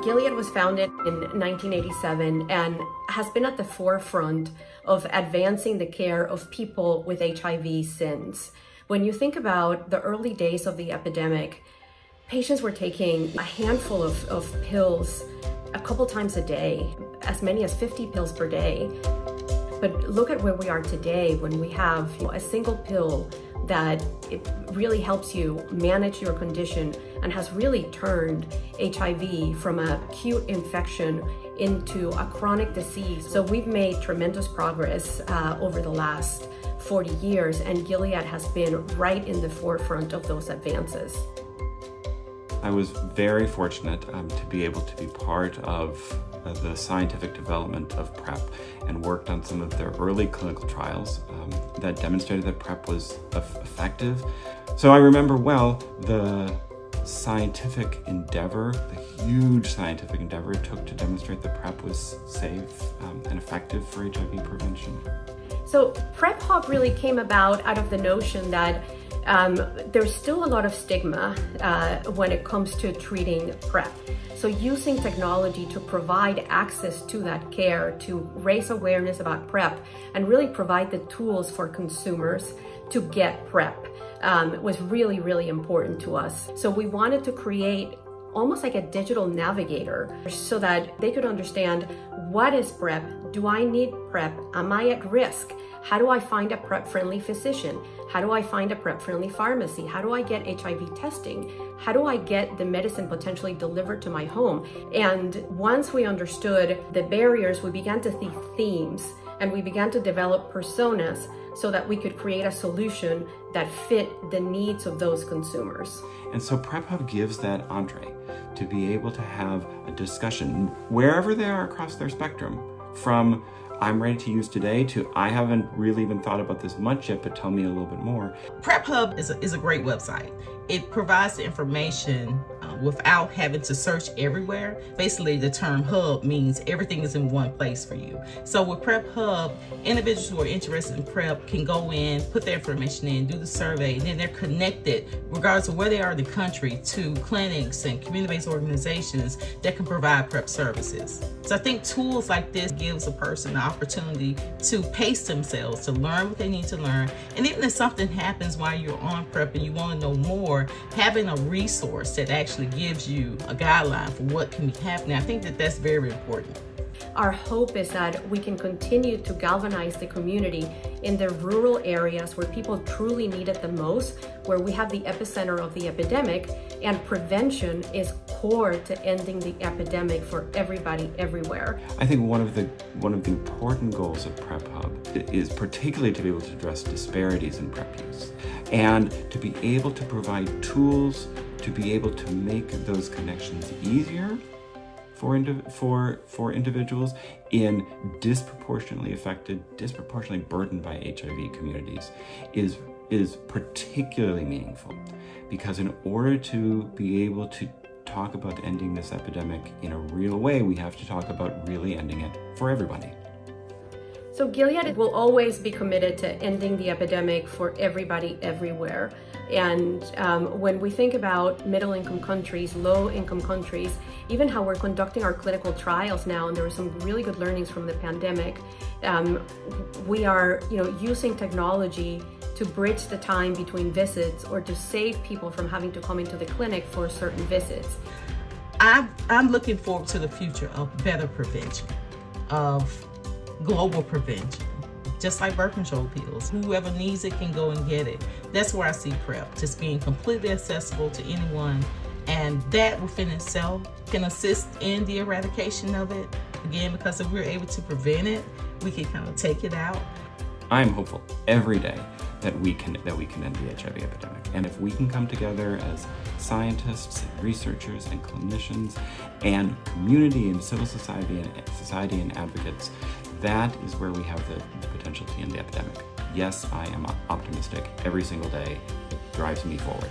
Gilead was founded in 1987 and has been at the forefront of advancing the care of people with HIV since. When you think about the early days of the epidemic, patients were taking a handful of pills a couple times a day, as many as 50 pills per day. But look at where we are today when we have a single pill that it really helps you manage your condition and has really turned HIV from an acute infection into a chronic disease. So we've made tremendous progress over the last 40 years, and Gilead has been right in the forefront of those advances. I was very fortunate to be able to be part of the scientific development of PrEP and worked on some of their early clinical trials that demonstrated that PrEP was effective. So I remember well the scientific endeavor, the huge scientific endeavor it took to demonstrate that PrEP was safe and effective for HIV prevention. So PrEP Hub really came about out of the notion that there's still a lot of stigma when it comes to treating PrEP. So using technology to provide access to that care, to raise awareness about PrEP, and really provide the tools for consumers to get PrEP was really, really important to us. So we wanted to create almost like a digital navigator so that they could understand, what is PrEP? Do I need PrEP? Am I at risk? How do I find a PrEP-friendly physician? How do I find a PrEP-friendly pharmacy? How do I get HIV testing? How do I get the medicine potentially delivered to my home? And once we understood the barriers, we began to see themes, and we began to develop personas so that we could create a solution that fit the needs of those consumers. And so PrEP Hub gives that entree to be able to have a discussion wherever they are across their spectrum, from I'm ready to use today to I haven't really even thought about this much yet, but tell me a little bit more. PrEP Hub is a great website. It provides the information without having to search everywhere. Basically, the term hub means everything is in one place for you. So with PrEP Hub, individuals who are interested in PrEP can go in, put their information in, do the survey, and then they're connected, regardless of where they are in the country, to clinics and community-based organizations that can provide PrEP services. So I think tools like this gives a person the opportunity to pace themselves, to learn what they need to learn. And even if something happens while you're on PrEP and you want to know more, having a resource that actually gives you a guideline for what can be happening, I think that that's very important. Our hope is that we can continue to galvanize the community in the rural areas where people truly need it the most, where we have the epicenter of the epidemic, and prevention is core to ending the epidemic for everybody everywhere. I think one of the important goals of PrEP Hub is particularly to be able to address disparities in PrEP use and to be able to provide tools to be able to make those connections easier for individuals in disproportionately affected, disproportionately burdened by HIV communities is particularly meaningful, because in order to be able to talk about ending this epidemic in a real way, we have to talk about really ending it for everybody. So Gilead will always be committed to ending the epidemic for everybody everywhere. And when we think about middle-income countries, low-income countries, even how we're conducting our clinical trials now, and there were some really good learnings from the pandemic, we are using technology to bridge the time between visits or to save people from having to come into the clinic for certain visits. I'm looking forward to the future of better prevention, of global prevention, just like birth control pills. Whoever needs it can go and get it. That's where I see PrEP, just being completely accessible to anyone, and that within itself can assist in the eradication of it. Again, because if we're able to prevent it, we can kind of take it out. I'm hopeful every day that we can end the HIV epidemic. And if we can come together as scientists and researchers and clinicians and community and civil society and advocates, that is where we have the potential to end the epidemic. Yes, I am optimistic every single day. It drives me forward.